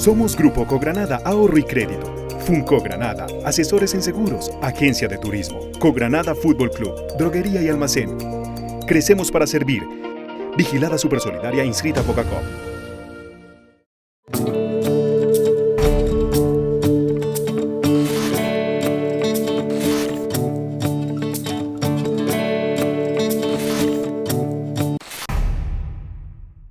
Somos Grupo Cogranada Ahorro y Crédito. Funco Granada, asesores en seguros, agencia de turismo. Cogranada Fútbol Club, droguería y almacén. Crecemos para servir. Vigilada Supersolidaria inscrita Bocacop.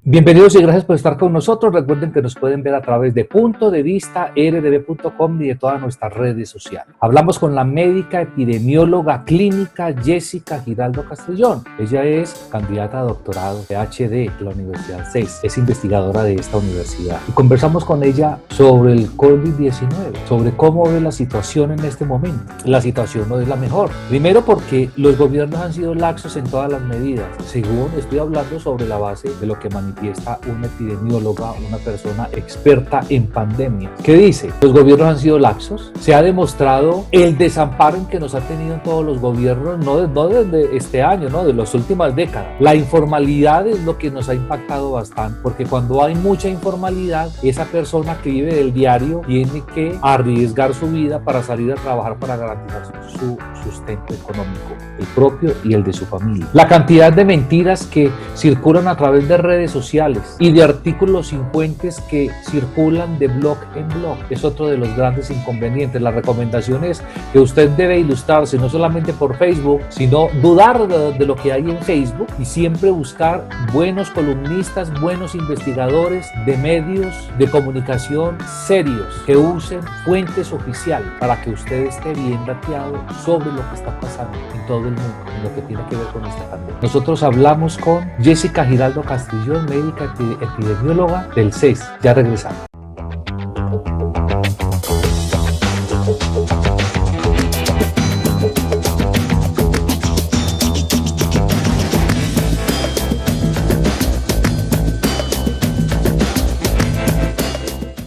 Bienvenidos y gracias por estar con nosotros. Recuerden que nos pueden ver a través de Punto de Vista, rdb.com y de todas nuestras redes sociales. Hablamos con la médica epidemióloga clínica Jessica Giraldo Castrillón. Ella es candidata a doctorado PhD de la Universidad CES. Es investigadora de esta universidad. Y conversamos con ella sobre el COVID-19, sobre cómo ve la situación en este momento. La situación no es la mejor. Primero porque los gobiernos han sido laxos en todas las medidas. Según estoy hablando sobre la base de lo que manifiesta una epidemióloga, una persona experta en pandemia. ¿Qué dice? Los gobiernos han sido laxos. Se ha demostrado el desamparo en que nos ha tenido todos los gobiernos, no desde este año, no, de las últimas décadas. La informalidad es lo que nos ha impactado bastante, porque cuando hay mucha informalidad, esa persona que vive del diario tiene que arriesgar su vida para salir a trabajar para garantizar su sustento económico, el propio y el de su familia. La cantidad de mentiras que circulan a través de redes sociales y de artículos sin fuentes que circulan de blog en blog es otro de los grandes inconvenientes. La recomendación es que usted debe ilustrarse no solamente por Facebook, sino dudar de lo que hay en Facebook y siempre buscar buenos columnistas, buenos investigadores de medios de comunicación serios que usen fuentes oficiales para que usted esté bien dateado sobre lo que está pasando en todo el mundo, en lo que tiene que ver con esta pandemia. Nosotros hablamos con Jessica Giraldo Castrillón, médica epidemióloga del CES. Ya regresamos.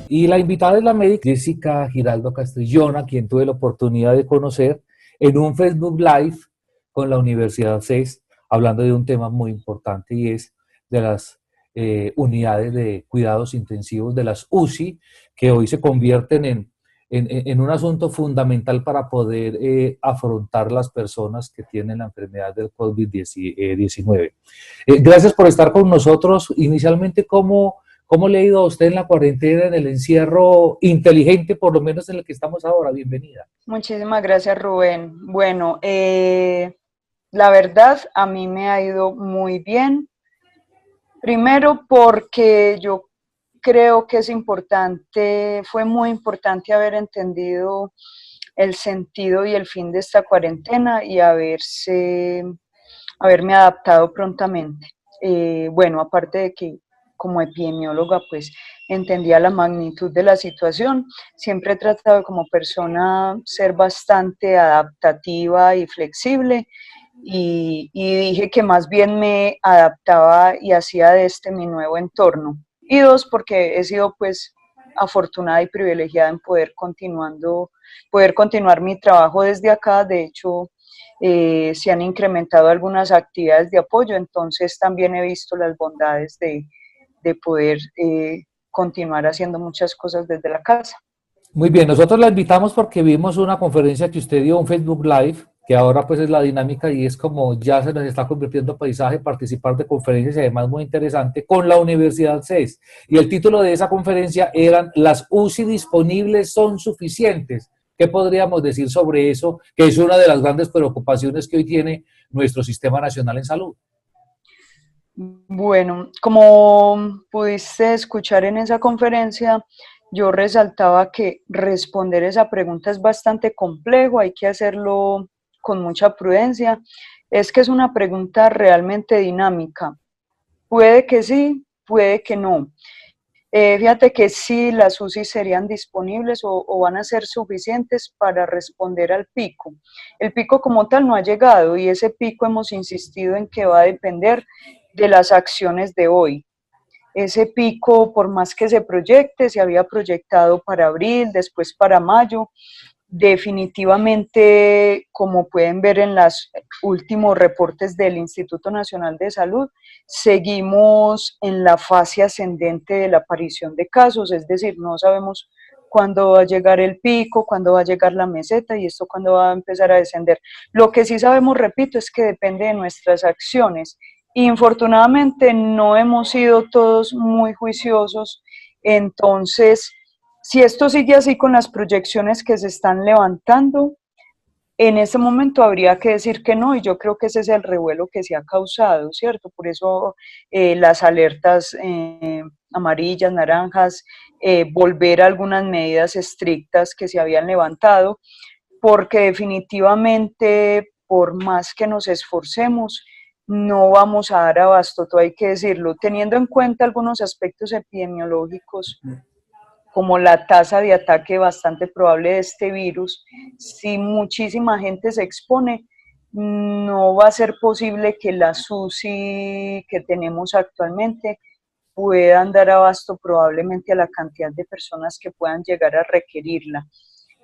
Y la invitada es la médica Jessica Giraldo Castrillón, a quien tuve la oportunidad de conocer en un Facebook Live con la Universidad CES, hablando de un tema muy importante y es de las unidades de cuidados intensivos, de las UCI, que hoy se convierten en un asunto fundamental para poder afrontar las personas que tienen la enfermedad del COVID-19. Gracias por estar con nosotros. Inicialmente, ¿cómo le ha ido a usted en la cuarentena, en el encierro inteligente, por lo menos en el que estamos ahora? Bienvenida. Muchísimas gracias, Rubén. Bueno, la verdad, a mí me ha ido muy bien. Primero porque yo creo que fue muy importante haber entendido el sentido y el fin de esta cuarentena y haberme adaptado prontamente. Bueno, aparte de que como epidemióloga, pues entendía la magnitud de la situación. Siempre he tratado como persona ser bastante adaptativa y flexible y dije que más bien me adaptaba y hacía de este mi nuevo entorno. Y dos, porque he sido pues afortunada y privilegiada en poder continuar mi trabajo desde acá. De hecho, se han incrementado algunas actividades de apoyo, entonces también he visto las bondades de poder continuar haciendo muchas cosas desde la casa. Muy bien, nosotros la invitamos porque vimos una conferencia que usted dio, un Facebook Live, que ahora pues es la dinámica y es como ya se nos está convirtiendo paisaje participar de conferencias y además muy interesante con la Universidad CES. Y el título de esa conferencia eran ¿Las UCI disponibles son suficientes? ¿Qué podríamos decir sobre eso? Que es una de las grandes preocupaciones que hoy tiene nuestro Sistema Nacional en Salud. Bueno, como pudiste escuchar en esa conferencia, yo resaltaba que responder esa pregunta es bastante complejo, hay que hacerlo con mucha prudencia. Es que es una pregunta realmente dinámica. Puede que sí, puede que no. Fíjate que sí, las UCI serían disponibles o van a ser suficientes para responder al pico. El pico como tal no ha llegado y ese pico hemos insistido en que va a depender de las acciones de hoy. Ese pico, por más que se proyecte, se había proyectado para abril, después para mayo, definitivamente, como pueden ver en los últimos reportes del Instituto Nacional de Salud, seguimos en la fase ascendente de la aparición de casos, es decir, no sabemos cuándo va a llegar el pico, cuándo va a llegar la meseta y esto cuándo va a empezar a descender. Lo que sí sabemos, repito, es que depende de nuestras acciones. Infortunadamente no hemos sido todos muy juiciosos, entonces si esto sigue así con las proyecciones que se están levantando, en este momento habría que decir que no, y yo creo que ese es el revuelo que se ha causado, ¿cierto? Por eso las alertas amarillas, naranjas, volver a algunas medidas estrictas que se habían levantado, porque definitivamente, por más que nos esforcemos, no vamos a dar abasto, todo hay que decirlo, teniendo en cuenta algunos aspectos epidemiológicos como la tasa de ataque bastante probable de este virus. Si muchísima gente se expone, no va a ser posible que la SUSI que tenemos actualmente puedan dar abasto probablemente a la cantidad de personas que puedan llegar a requerirla.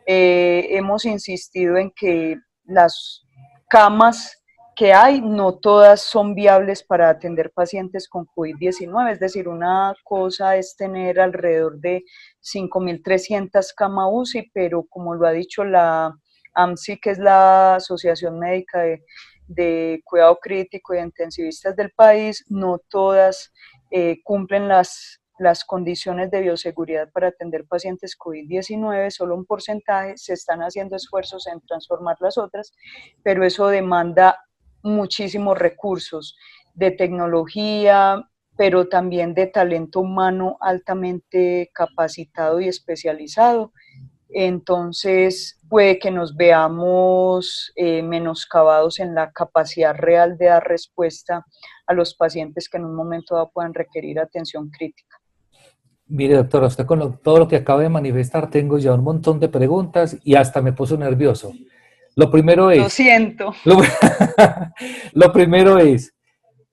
Hemos insistido en que las camas que hay, no todas son viables para atender pacientes con COVID-19, es decir, una cosa es tener alrededor de 5.300 camas UCI, pero como lo ha dicho la AMSI, que es la Asociación Médica de Cuidado Crítico y de Intensivistas del país, no todas cumplen las condiciones de bioseguridad para atender pacientes COVID-19, solo un porcentaje, se están haciendo esfuerzos en transformar las otras, pero eso demanda muchísimos recursos de tecnología, pero también de talento humano altamente capacitado y especializado. Entonces puede que nos veamos menoscabados en la capacidad real de dar respuesta a los pacientes que en un momento dado puedan requerir atención crítica. Mire, doctora, usted con todo lo que acaba de manifestar, tengo ya un montón de preguntas y hasta me puso nervioso. Lo primero Lo es, siento. lo primero es,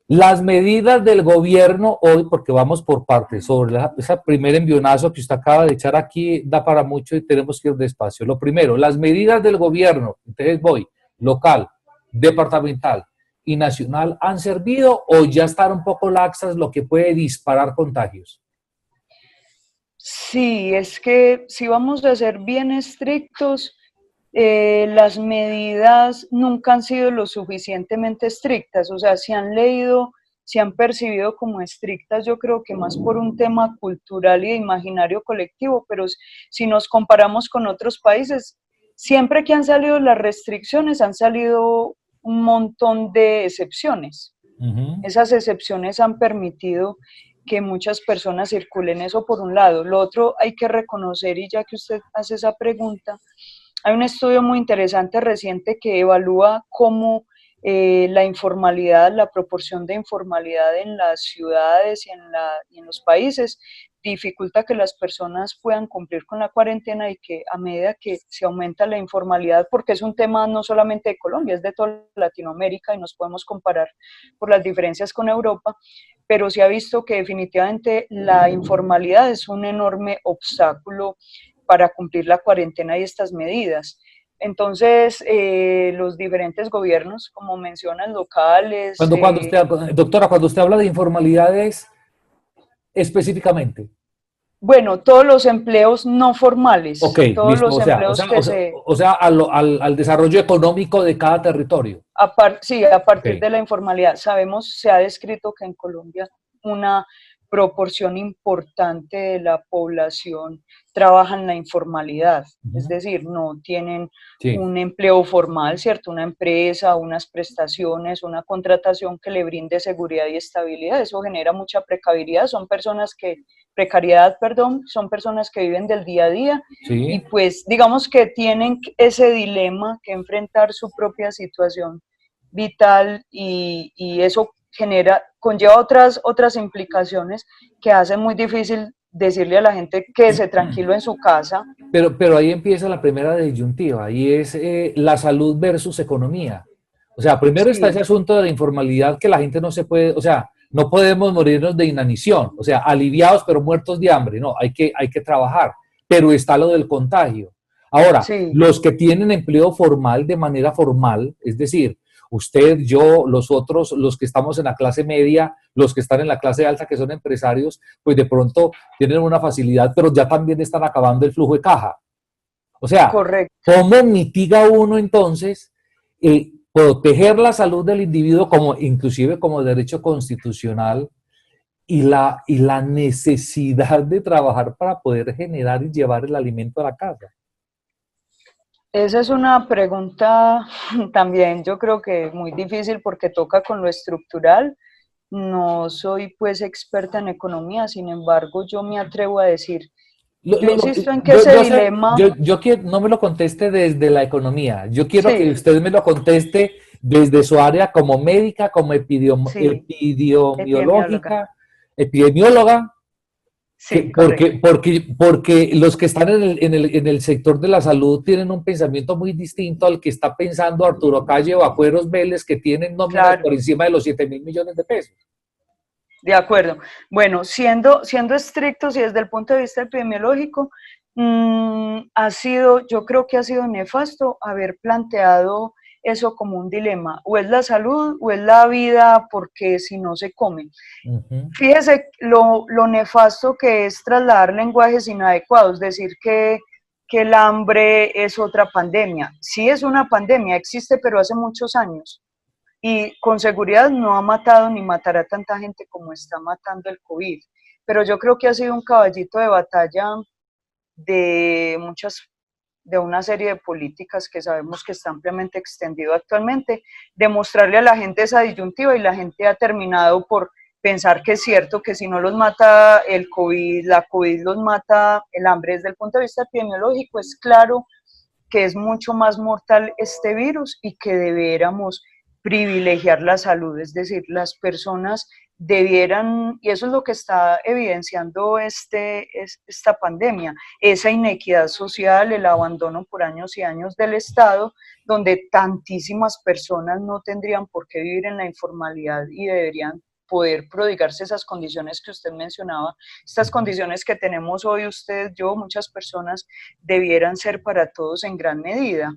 las medidas del gobierno hoy, porque vamos por partes, sobre ese primer envionazo que usted acaba de echar aquí, da para mucho y tenemos que ir despacio. Lo primero, las medidas del gobierno, entonces voy, local, departamental y nacional, ¿han servido o ya están un poco laxas, lo que puede disparar contagios? Sí, es que si vamos a ser bien estrictos, las medidas nunca han sido lo suficientemente estrictas, o sea, se han leído, se han percibido como estrictas, yo creo que más por un tema cultural y de imaginario colectivo, pero si nos comparamos con otros países, siempre que han salido las restricciones, han salido un montón de excepciones. Esas excepciones han permitido que muchas personas circulen, eso por un lado. Lo otro hay que reconocer, y ya que usted hace esa pregunta, hay un estudio muy interesante reciente que evalúa cómo la informalidad, la proporción de informalidad en las ciudades y en los países dificulta que las personas puedan cumplir con la cuarentena y que a medida que se aumenta la informalidad, porque es un tema no solamente de Colombia, es de toda Latinoamérica y nos podemos comparar por las diferencias con Europa, pero se ha visto que definitivamente la informalidad es un enorme obstáculo para cumplir la cuarentena y estas medidas. Entonces, los diferentes gobiernos, como mencionan, locales. Cuando usted, doctora, cuando usted habla de informalidades específicamente. Bueno, todos los empleos no formales, Ok, todos listo, los empleos que al desarrollo económico de cada territorio. Sí, a partir Okay. de la informalidad. Sabemos, se ha descrito que en Colombia una proporción importante de la población trabaja en la informalidad, es decir, no tienen un empleo formal, ¿cierto? Una empresa, unas prestaciones, una contratación que le brinde seguridad y estabilidad, eso genera mucha precariedad, son personas que viven del día a día y pues digamos que tienen ese dilema que enfrentar su propia situación vital y eso conlleva otras implicaciones que hacen muy difícil decirle a la gente quédese tranquilo en su casa. Pero ahí empieza la primera disyuntiva y es la salud versus economía. O sea, primero está ese asunto de la informalidad que la gente no se puede, o sea, no podemos morirnos de inanición, o sea, aliviados pero muertos de hambre, no, hay que trabajar, pero está lo del contagio. Ahora, Sí, los que tienen empleo formal de manera formal, es decir, usted, yo, los otros, los que estamos en la clase media, los que están en la clase alta, que son empresarios, pues de pronto tienen una facilidad, pero ya también están acabando el flujo de caja. O sea, correcto. ¿cómo mitiga uno entonces proteger la salud del individuo como inclusive como derecho constitucional y la necesidad de trabajar para poder generar y llevar el alimento a la casa? Esa es una pregunta también, yo creo que muy difícil porque toca con lo estructural. No soy pues experta en economía, sin embargo, yo me atrevo a decir, Lo, yo lo, lo, insisto en que ese yo sé, dilema, yo quiero, no me lo conteste desde la economía, yo quiero que sí, usted me lo conteste desde su área como médica, como sí, epidemióloga, epidemióloga, sí, correcto. porque los que están en el sector de la salud tienen un pensamiento muy distinto al que está pensando Arturo Calle o Acueros Vélez, que tienen nóminas Claro, por encima de los 7.000 millones de pesos. de acuerdo. Bueno, siendo estrictos y desde el punto de vista epidemiológico, yo creo que ha sido nefasto haber planteado eso como un dilema, o es la salud o es la vida, porque si no se come. Uh -huh. Fíjese lo nefasto que es trasladar lenguajes inadecuados, decir que el hambre es otra pandemia. Sí es una pandemia, existe, pero hace muchos años. Y con seguridad no ha matado ni matará tanta gente como está matando el COVID. Pero yo creo que ha sido un caballito de batalla de de una serie de políticas que sabemos que está ampliamente extendido actualmente, demostrarle a la gente esa disyuntiva y la gente ha terminado por pensar que es cierto que si no los mata el COVID, la COVID los mata el hambre. Desde el punto de vista epidemiológico es claro que es mucho más mortal este virus y que debiéramos privilegiar la salud, es decir, las personas debieran, y eso es lo que está evidenciando esta pandemia, esa inequidad social, el abandono por años y años del Estado, donde tantísimas personas no tendrían por qué vivir en la informalidad y deberían poder prodigarse esas condiciones que usted mencionaba, estas condiciones que tenemos hoy usted, yo, muchas personas, debieran ser para todos en gran medida,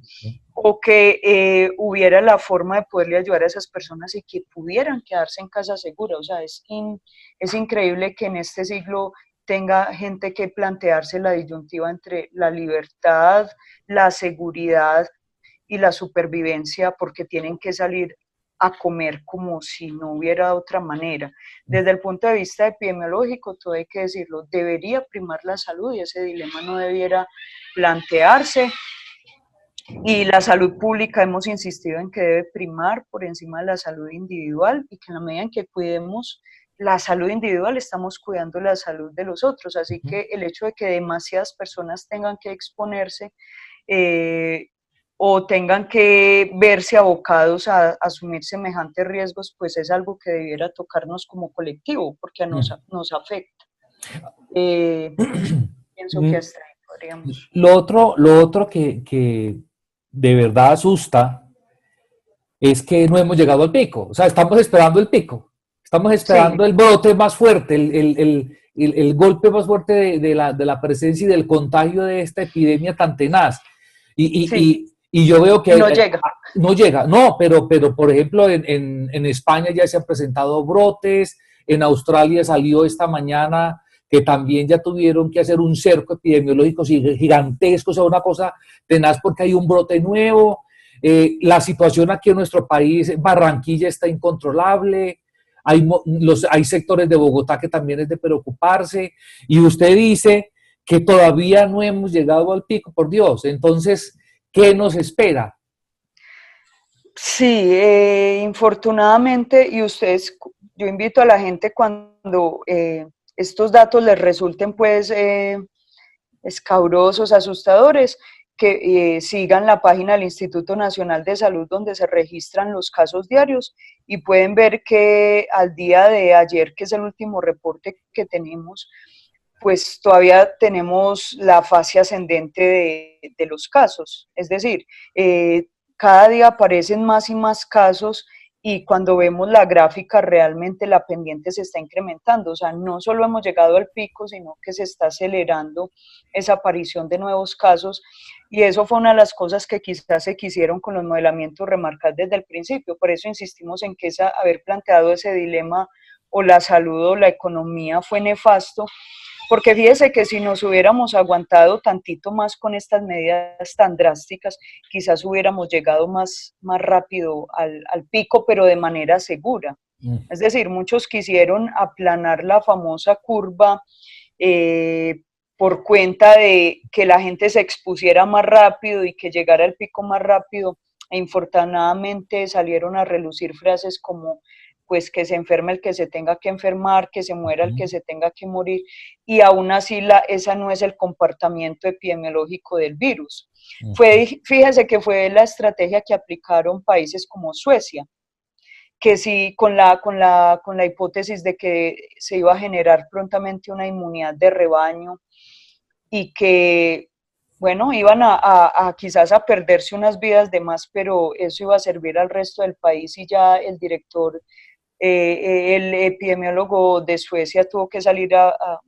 o que hubiera la forma de poderle ayudar a esas personas y que pudieran quedarse en casa segura. O sea, es increíble que en este siglo tenga gente que plantearse la disyuntiva entre la libertad, la seguridad y la supervivencia, porque tienen que salir a comer como si no hubiera otra manera. Desde el punto de vista epidemiológico, todo hay que decirlo, debería primar la salud y ese dilema no debiera plantearse. Y la salud pública hemos insistido en que debe primar por encima de la salud individual y que en la medida en que cuidemos la salud individual estamos cuidando la salud de los otros. Así que el hecho de que demasiadas personas tengan que exponerse eh, o tengan que verse abocados a asumir semejantes riesgos, pues es algo que debiera tocarnos como colectivo, porque nos afecta. Pienso que hasta ahí podríamos. Lo otro que de verdad asusta es que no hemos llegado al pico. O sea, estamos esperando el pico. Estamos Sí, esperando el brote más fuerte, el golpe más fuerte de la presencia y del contagio de esta epidemia tan tenaz. sí, Y yo veo y que no llega. no llega, no, pero por ejemplo en España ya se han presentado brotes, en Australia salió esta mañana que también ya tuvieron que hacer un cerco epidemiológico gigantesco, o sea, una cosa tenaz porque hay un brote nuevo. La situación aquí en nuestro país, Barranquilla está incontrolable, hay sectores de Bogotá que también es de preocuparse, y usted dice que todavía no hemos llegado al pico, por Dios. Entonces, ¿qué nos espera? Sí, infortunadamente, yo invito a la gente cuando estos datos les resulten pues escabrosos, asustadores, que sigan la página del Instituto Nacional de Salud donde se registran los casos diarios y pueden ver que al día de ayer, que es el último reporte que tenemos, pues todavía tenemos la fase ascendente de los casos. Es decir, cada día aparecen más y más casos y cuando vemos la gráfica realmente la pendiente se está incrementando, o sea, no solo hemos llegado al pico, sino que se está acelerando esa aparición de nuevos casos, y eso fue una de las cosas que quizás se quisieron con los modelamientos remarcar desde el principio. Por eso insistimos en que haber planteado ese dilema, o la salud o la economía, fue nefasto, porque fíjese que si nos hubiéramos aguantado tantito más con estas medidas tan drásticas, quizás hubiéramos llegado más rápido al pico, pero de manera segura. Es decir, muchos quisieron aplanar la famosa curva por cuenta de que la gente se expusiera más rápido y que llegara al pico más rápido, e infortunadamente salieron a relucir frases como pues que se enferme el que se tenga que enfermar, que se muera el que se tenga que morir, y aún así esa no es el comportamiento epidemiológico del virus. Fíjese que fue la estrategia que aplicaron países como Suecia, que sí, con la hipótesis de que se iba a generar prontamente una inmunidad de rebaño, y que, bueno, iban a quizás a perderse unas vidas de más, pero eso iba a servir al resto del país, y ya el director, el epidemiólogo de Suecia tuvo que salir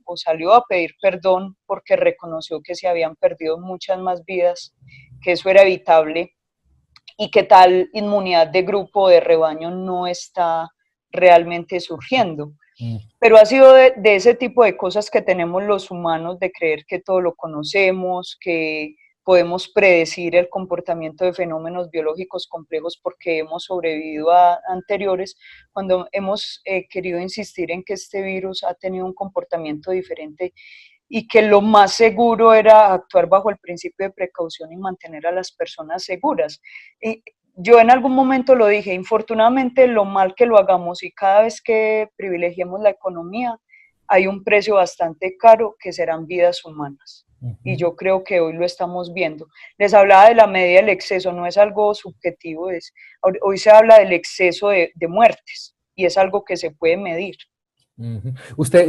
o salió a pedir perdón porque reconoció que se habían perdido muchas más vidas, que eso era evitable y que tal inmunidad de grupo o de rebaño no está realmente surgiendo. Pero ha sido de ese tipo de cosas que tenemos los humanos, de creer que todo lo conocemos, que podemos predecir el comportamiento de fenómenos biológicos complejos porque hemos sobrevivido a anteriores, cuando hemos querido insistir en que este virus ha tenido un comportamiento diferente y que lo más seguro era actuar bajo el principio de precaución y mantener a las personas seguras. Y yo en algún momento lo dije, infortunadamente lo mal que lo hagamos y cada vez que privilegiemos la economía, hay un precio bastante caro que serán vidas humanas. Y yo creo que hoy lo estamos viendo. Les hablaba de la medida del exceso, no es algo subjetivo, hoy se habla del exceso de muertes y es algo que se puede medir. Usted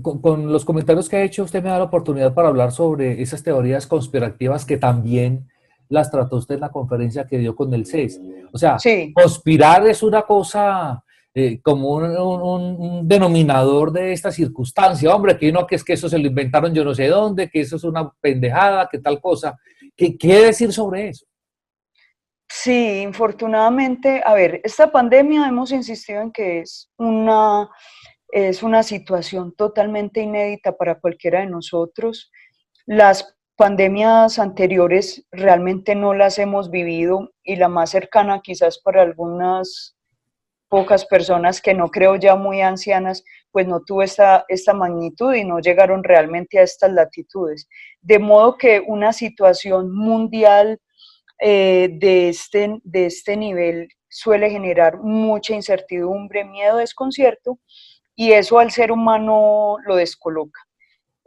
con los comentarios que ha hecho, usted me da la oportunidad para hablar sobre esas teorías conspirativas que también las trató usted en la conferencia que dio con el CES. O sea, sí. Conspirar es una cosa como un denominador de esta circunstancia. Hombre, que no, que es que eso se lo inventaron yo no sé dónde, que eso es una pendejada, que tal cosa. ¿Qué decir sobre eso? Sí, infortunadamente, a ver, esta pandemia hemos insistido en que es una situación totalmente inédita para cualquiera de nosotros. Las pandemias anteriores realmente no las hemos vivido, y la más cercana quizás para algunas pocas personas que no creo ya muy ancianas, pues no tuvo esta magnitud y no llegaron realmente a estas latitudes. De modo que una situación mundial de este nivel suele generar mucha incertidumbre, miedo, desconcierto, y eso al ser humano lo descoloca.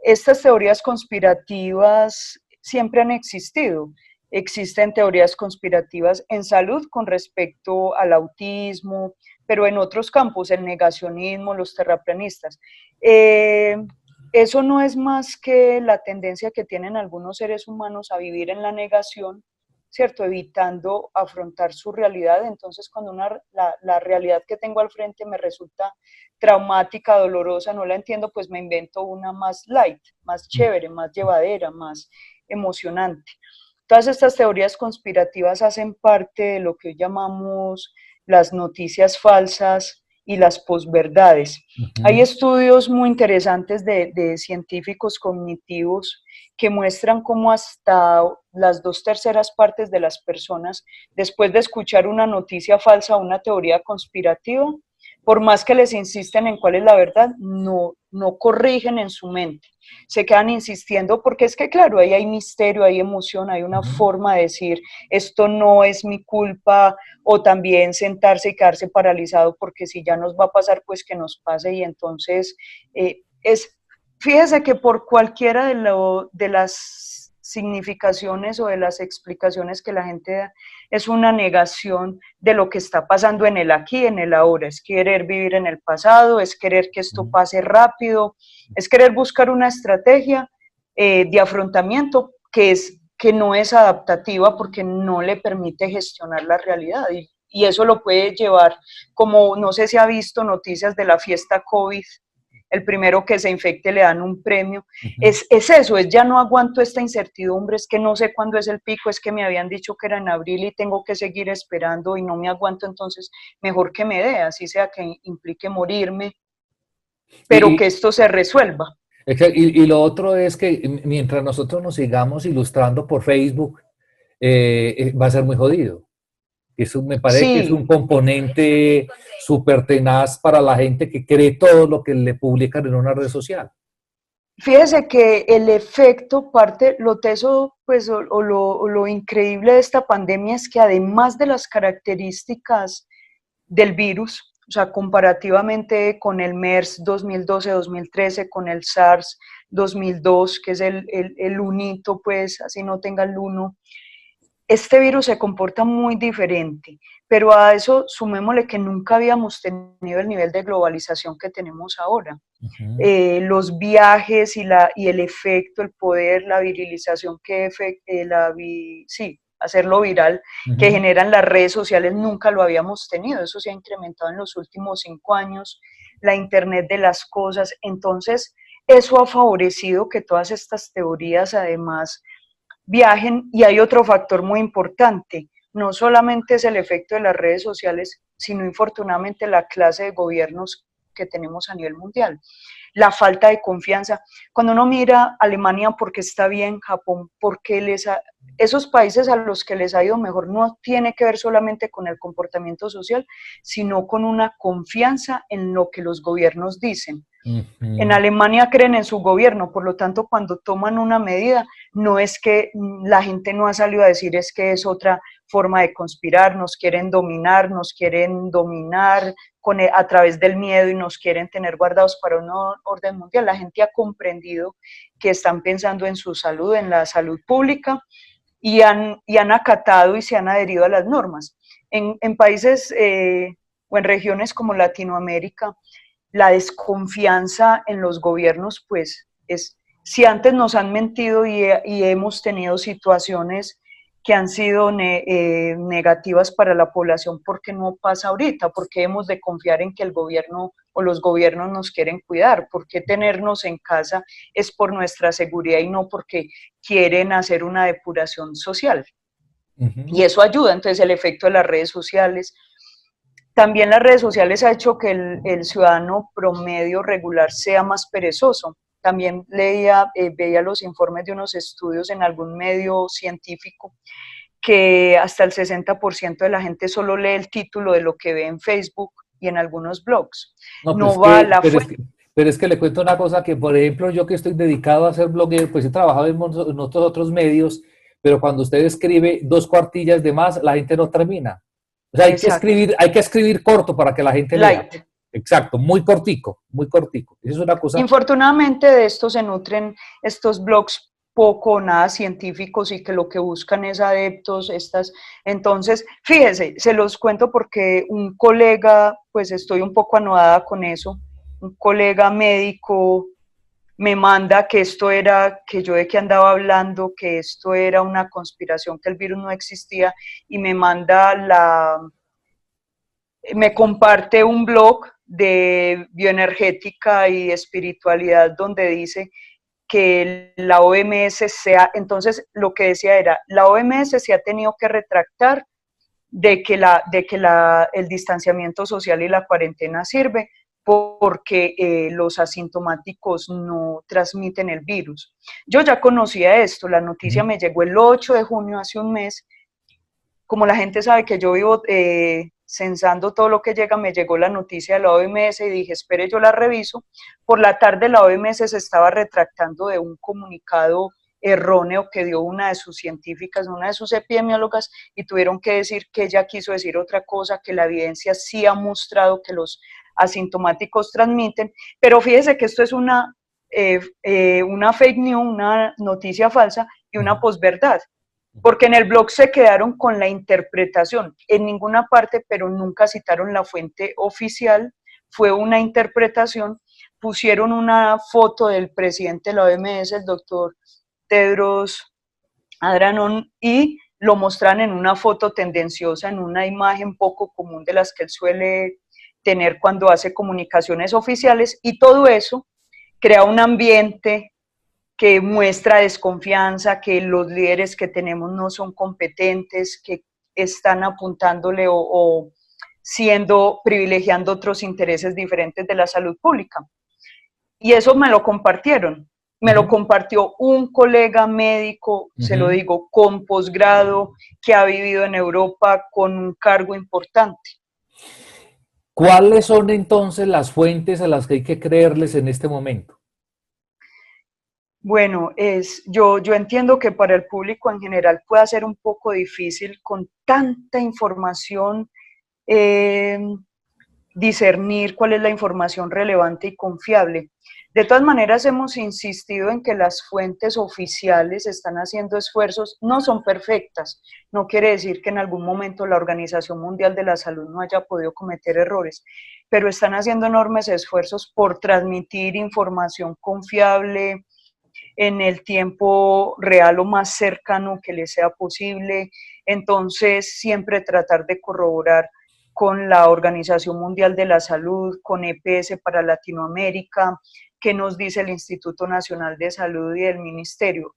Estas teorías conspirativas siempre han existido. Existen teorías conspirativas en salud con respecto al autismo, pero en otros campos, el negacionismo, los terraplanistas. Eso no es más que la tendencia que tienen algunos seres humanos a vivir en la negación, ¿cierto? Evitando afrontar su realidad. Entonces, cuando la realidad que tengo al frente me resulta traumática, dolorosa, no la entiendo, pues me invento una más light, más chévere, más llevadera, más emocionante. Todas estas teorías conspirativas hacen parte de lo que hoy llamamos las noticias falsas y las posverdades. Hay estudios muy interesantes de científicos cognitivos que muestran cómo hasta las 2/3 partes de las personas, después de escuchar una noticia falsa o una teoría conspirativa, por más que les insisten en cuál es la verdad, no corrigen en su mente. Se quedan insistiendo porque es que, claro, ahí hay misterio, hay emoción, hay una forma de decir, esto no es mi culpa, o también sentarse y quedarse paralizado porque si ya nos va a pasar, pues que nos pase. Y entonces, fíjese que por cualquiera de las significaciones o de las explicaciones que la gente da, es una negación de lo que está pasando en el aquí, en el ahora. Es querer vivir en el pasado, es querer que esto pase rápido, es querer buscar una estrategia de afrontamiento que no es adaptativa porque no le permite gestionar la realidad. Y y eso lo puede llevar, como no sé si ha visto noticias de la fiesta COVID, el primero que se infecte le dan un premio. Es eso, es ya no aguanto esta incertidumbre, es que no sé cuándo es el pico, es que me habían dicho que era en abril y tengo que seguir esperando y no me aguanto, entonces mejor que me dé, así sea que implique morirme, pero Y, que esto se resuelva. y lo otro es que mientras nosotros nos sigamos ilustrando por Facebook, va a ser muy jodido. Eso me parece que es Sí, un componente súper tenaz para la gente que cree todo lo que le publican en una red social. fíjese que el efecto, parte, lo teso, pues, o lo increíble de esta pandemia es que además de las características del virus, o sea, comparativamente con el MERS 2012-2013, con el SARS 2002, que es el unito, pues, así no tenga el uno, este virus se comporta muy diferente, pero a eso sumémosle que nunca habíamos tenido el nivel de globalización que tenemos ahora. Los viajes y el efecto, el poder, la virilización sí, hacerlo viral, que generan las redes sociales, nunca lo habíamos tenido. Eso se ha incrementado en los últimos 5 años, la Internet de las cosas. Entonces, eso ha favorecido que todas estas teorías, además, viajen. Y hay otro factor muy importante, no solamente es el efecto de las redes sociales, sino infortunadamente la clase de gobiernos que tenemos a nivel mundial, la falta de confianza. Cuando uno mira Alemania porque está bien, Japón porque esos países a los que les ha ido mejor no tiene que ver solamente con el comportamiento social, sino con una confianza en lo que los gobiernos dicen. En Alemania creen en su gobierno, por lo tanto, cuando toman una medida, no es que la gente no ha salido a decir es que es otra forma de conspirar, nos quieren dominar a través del miedo y nos quieren tener guardados para un orden mundial. La gente ha comprendido que están pensando en su salud, en la salud pública, y han acatado y se han adherido a las normas. En países o en regiones como Latinoamérica, la desconfianza en los gobiernos, pues si antes nos han mentido y hemos tenido situaciones que han sido negativas para la población, ¿por qué no pasa ahorita? ¿Por qué hemos de confiar en que el gobierno o los gobiernos nos quieren cuidar? ¿Por qué tenernos en casa es por nuestra seguridad y no porque quieren hacer una depuración social? Y eso ayuda, entonces el efecto de las redes sociales. También las redes sociales ha hecho que el ciudadano promedio regular sea más perezoso. También veía los informes de unos estudios en algún medio científico que hasta el 60% de la gente solo lee el título de lo que ve en Facebook y en algunos blogs. No, No va a la fuente. pero es que le cuento una cosa que, por ejemplo, yo que estoy dedicado a ser bloguero, pues he trabajado en otros, otros medios, pero cuando usted escribe 2 cuartillas de más, la gente no termina. O sea, Exacto. hay que escribir corto para que la gente lea. Light. Exacto, muy cortico, muy cortico. Esa es una cosa. Infortunadamente de esto se nutren estos blogs poco o nada científicos y que lo que buscan es adeptos, entonces, fíjese, se los cuento porque un colega, pues estoy un poco anodada con eso, un colega médico me manda que esto era, que yo de qué andaba hablando, que esto era una conspiración, que el virus no existía, y me comparte un blog de bioenergética y espiritualidad donde dice que la OMS entonces lo que decía era, la OMS se ha tenido que retractar el distanciamiento social y la cuarentena sirve porque los asintomáticos no transmiten el virus. Yo ya conocía esto, la noticia me llegó el 8 de junio, hace un mes. Como la gente sabe que yo vivo censando todo lo que llega, me llegó la noticia de la OMS y dije, espere, yo la reviso. Por la tarde la OMS se estaba retractando de un comunicado erróneo que dio una de sus científicas, una de sus epidemiólogas, y tuvieron que decir que ella quiso decir otra cosa, que la evidencia sí ha mostrado que los asintomáticos transmiten, pero fíjese que esto es una fake news, una noticia falsa y una posverdad, porque en el blog se quedaron con la interpretación, en ninguna parte, pero nunca citaron la fuente oficial, fue una interpretación, pusieron una foto del presidente de la OMS, el doctor Tedros Adhanom, y lo mostraban en una foto tendenciosa, en una imagen poco común de las que él suele tener cuando hace comunicaciones oficiales, y todo eso crea un ambiente que muestra desconfianza, que los líderes que tenemos no son competentes, que están apuntándole o siendo, privilegiando otros intereses diferentes de la salud pública. Y eso me lo compartieron. Me lo compartió un colega médico, se lo digo, con posgrado, que ha vivido en Europa con un cargo importante. ¿Cuáles son entonces las fuentes a las que hay que creerles en este momento? Bueno, yo entiendo que para el público en general puede ser un poco difícil con tanta información discernir cuál es la información relevante y confiable. De todas maneras, hemos insistido en que las fuentes oficiales están haciendo esfuerzos, no son perfectas, no quiere decir que en algún momento la Organización Mundial de la Salud no haya podido cometer errores, pero están haciendo enormes esfuerzos por transmitir información confiable en el tiempo real o más cercano que les sea posible. Entonces, siempre tratar de corroborar con la Organización Mundial de la Salud, con EPS para Latinoamérica, qué nos dice el Instituto Nacional de Salud y el Ministerio.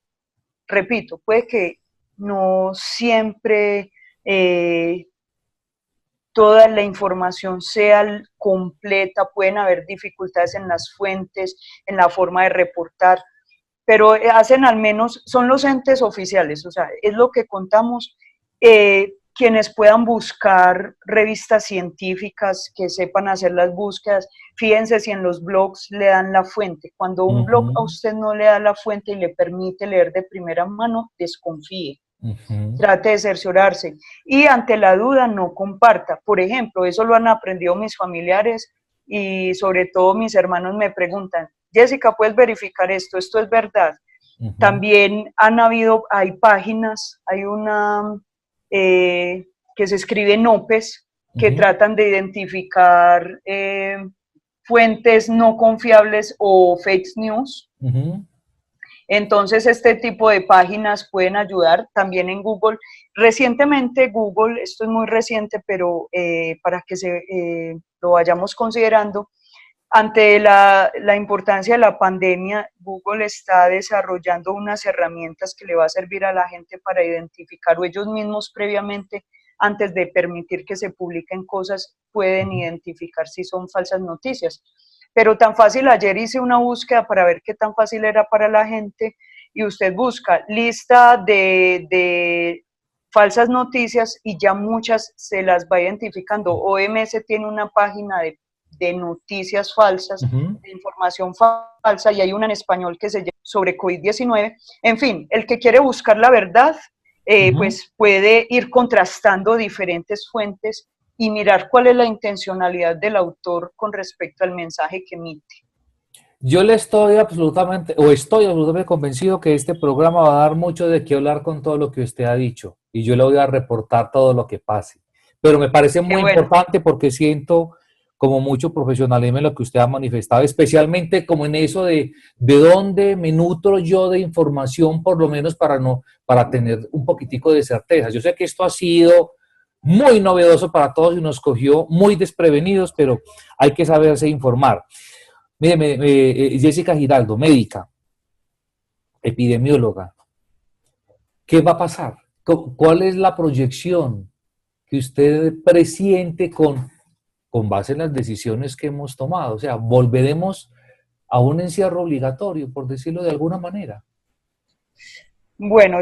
Repito, puede que no siempre toda la información sea completa, pueden haber dificultades en las fuentes, en la forma de reportar, pero hacen al menos, son los entes oficiales, o sea, es lo que contamos, quienes puedan buscar revistas científicas que sepan hacer las búsquedas, fíjense si en los blogs le dan la fuente, cuando un blog a usted no le da la fuente y le permite leer de primera mano, desconfíe. Trate de cerciorarse y ante la duda no comparta. Por ejemplo, eso lo han aprendido mis familiares y sobre todo mis hermanos me preguntan, Jessica, ¿puedes verificar esto? ¿Esto es verdad? También hay páginas, hay una que se escribe NOPES, que tratan de identificar fuentes no confiables o fake news. Entonces, este tipo de páginas pueden ayudar también en Google. Recientemente Google, esto es muy reciente, pero para que lo vayamos considerando, ante la importancia de la pandemia, Google está desarrollando unas herramientas que le va a servir a la gente para identificar, o ellos mismos previamente, antes de permitir que se publiquen cosas, pueden identificar si son falsas noticias. Pero tan fácil, ayer hice una búsqueda para ver qué tan fácil era para la gente, y usted busca lista de falsas noticias y ya muchas se las va identificando. OMS tiene una página de noticias falsas, de información falsa, y hay una en español que se llama sobre COVID-19. En fin, el que quiere buscar la verdad, pues puede ir contrastando diferentes fuentes y mirar cuál es la intencionalidad del autor con respecto al mensaje que emite. Yo estoy absolutamente convencido que este programa va a dar mucho de qué hablar con todo lo que usted ha dicho, y yo le voy a reportar todo lo que pase. Pero me parece muy importante porque siento como mucho profesionalismo en lo que usted ha manifestado, especialmente como en eso de dónde me nutro yo de información, por lo menos para tener un poquitico de certeza. Yo sé que esto ha sido muy novedoso para todos y nos cogió muy desprevenidos, pero hay que saberse informar. Mire, Jessica Giraldo, médica, epidemióloga, ¿qué va a pasar? ¿Cuál es la proyección que usted presiente con base en las decisiones que hemos tomado? O sea, ¿volveremos a un encierro obligatorio, por decirlo de alguna manera? Bueno,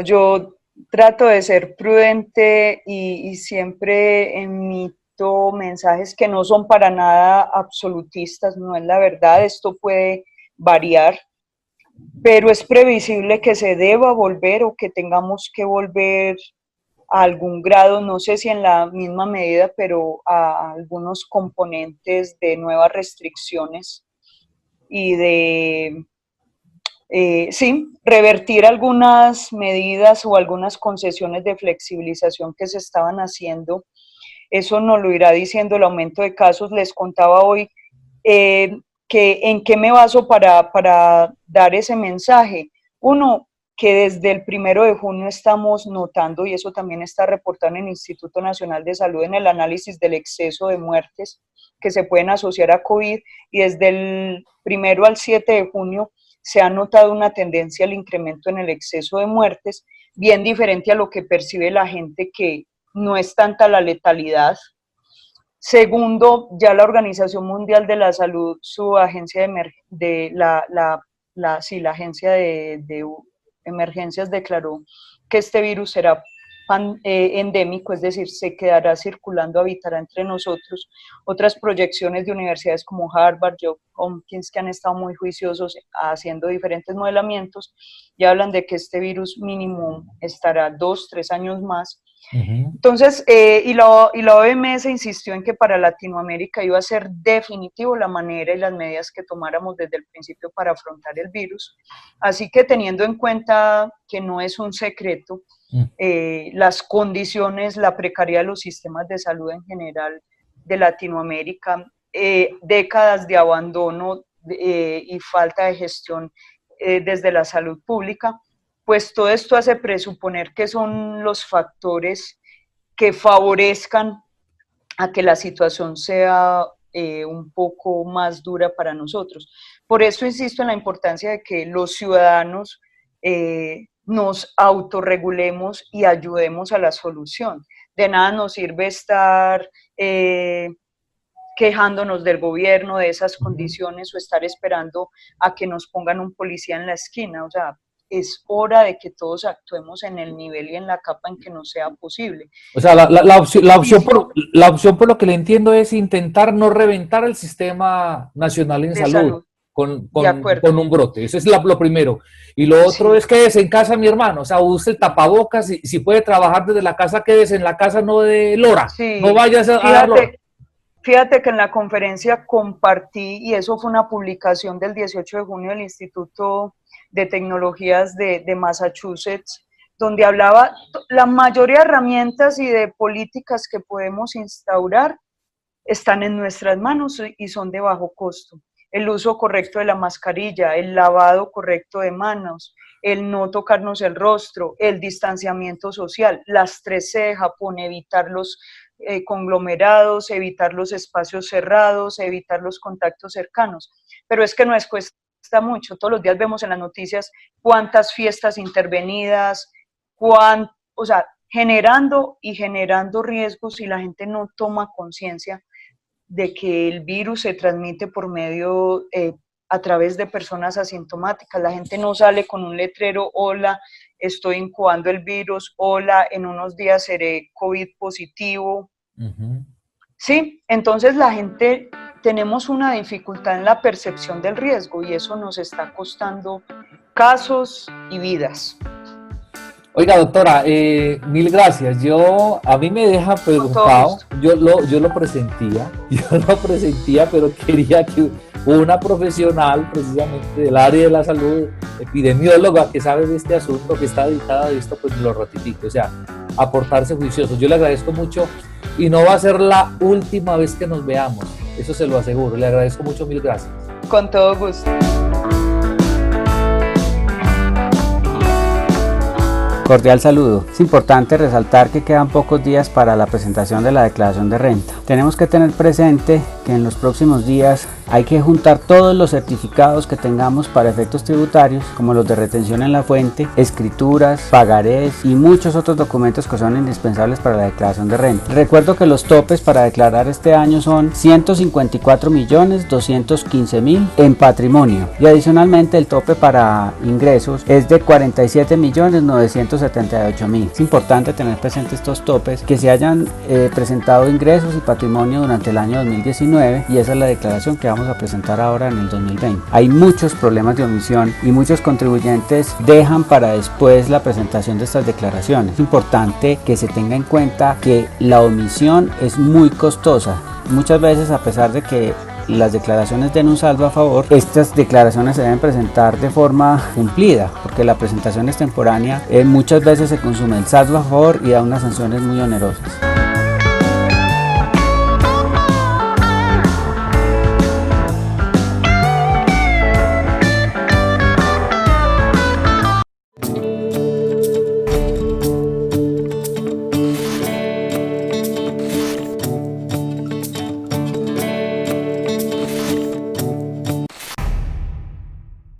trato de ser prudente y siempre emito mensajes que no son para nada absolutistas, no es la verdad, esto puede variar, pero es previsible que se deba volver o que tengamos que volver a algún grado, no sé si en la misma medida, pero a algunos componentes de nuevas restricciones y de sí, revertir algunas medidas o algunas concesiones de flexibilización que se estaban haciendo. Eso nos lo irá diciendo el aumento de casos. Les contaba hoy que en qué me baso para dar ese mensaje. Uno, que desde el 1 de junio estamos notando, y eso también está reportado en el Instituto Nacional de Salud en el análisis del exceso de muertes que se pueden asociar a COVID, y desde el 1 al 7 de junio se ha notado una tendencia al incremento en el exceso de muertes, bien diferente a lo que percibe la gente, que no es tanta la letalidad. Segundo, ya la Organización Mundial de la Salud, su agencia la agencia de emergencias declaró que este virus será endémico, es decir, se quedará circulando, habitará entre nosotros. Otras proyecciones de universidades como Harvard, Johns Hopkins, que han estado muy juiciosos haciendo diferentes modelamientos, ya hablan de que este virus mínimo estará 2-3 años más. Entonces, y la OMS insistió en que para Latinoamérica iba a ser definitivo la manera y las medidas que tomáramos desde el principio para afrontar el virus. Así que, teniendo en cuenta que no es un secreto, las condiciones, la precariedad de los sistemas de salud en general de Latinoamérica, décadas de abandono y falta de gestión desde la salud pública, pues todo esto hace presuponer que son los factores que favorezcan a que la situación sea un poco más dura para nosotros. Por eso insisto en la importancia de que los ciudadanos nos autorregulemos y ayudemos a la solución. De nada nos sirve estar quejándonos del gobierno, de esas condiciones, o estar esperando a que nos pongan un policía en la esquina. O sea, es hora de que todos actuemos en el nivel y en la capa en que nos sea posible. O sea, la opción por lo que le entiendo es intentar no reventar el sistema nacional en salud. Con un brote, eso es lo primero. Y lo otro es quédese en casa, mi hermano, o sea, use el tapabocas, y si puede trabajar desde la casa, quédese en la casa, no de lora, no vayas a dar lora. Fíjate que en la conferencia compartí, y eso fue una publicación del 18 de junio del Instituto de Tecnologías de Massachusetts, donde hablaba la mayoría de herramientas y de políticas que podemos instaurar están en nuestras manos y son de bajo costo. El uso correcto de la mascarilla, el lavado correcto de manos, el no tocarnos el rostro, el distanciamiento social, las 3C de Japón, evitar los conglomerados, evitar los espacios cerrados, evitar los contactos cercanos. Pero es que no es cuesta mucho, todos los días vemos en las noticias cuántas fiestas intervenidas, o sea, generando riesgos, y la gente no toma conciencia de que el virus se transmite por medio, a través de personas asintomáticas. La gente no sale con un letrero: hola, estoy incubando el virus, hola, en unos días seré COVID positivo. Sí, entonces la gente, tenemos una dificultad en la percepción del riesgo, y eso nos está costando casos y vidas. Oiga, doctora, mil gracias. A mí me deja preocupado. Yo lo presentía, pero quería que una profesional precisamente del área de la salud, epidemióloga, que sabe de este asunto, que está dedicada a esto, pues lo ratifique, o sea, aportarse juicioso. Yo le agradezco mucho, y no va a ser la última vez que nos veamos, eso se lo aseguro. Le agradezco mucho, mil gracias. Con todo gusto. Cordial saludo. Es importante resaltar que quedan pocos días para la presentación de la declaración de renta. Tenemos que tener presente que en los próximos días hay que juntar todos los certificados que tengamos para efectos tributarios, como los de retención en la fuente, escrituras, pagarés y muchos otros documentos que son indispensables para la declaración de renta. Recuerdo que los topes para declarar este año son 154.215.000 en patrimonio, y adicionalmente el tope para ingresos es de 47.978.000. Es importante tener presente estos topes, que se hayan presentado ingresos y patrimonio durante el año 2019, y esa es la declaración que vamos a presentar ahora en el 2020. Hay muchos problemas de omisión y muchos contribuyentes dejan para después la presentación de estas declaraciones. Es importante que se tenga en cuenta que la omisión es muy costosa. Muchas veces, a pesar de que las declaraciones den un saldo a favor, estas declaraciones se deben presentar de forma cumplida, porque la presentación extemporánea muchas veces se consume el saldo a favor y da unas sanciones muy onerosas.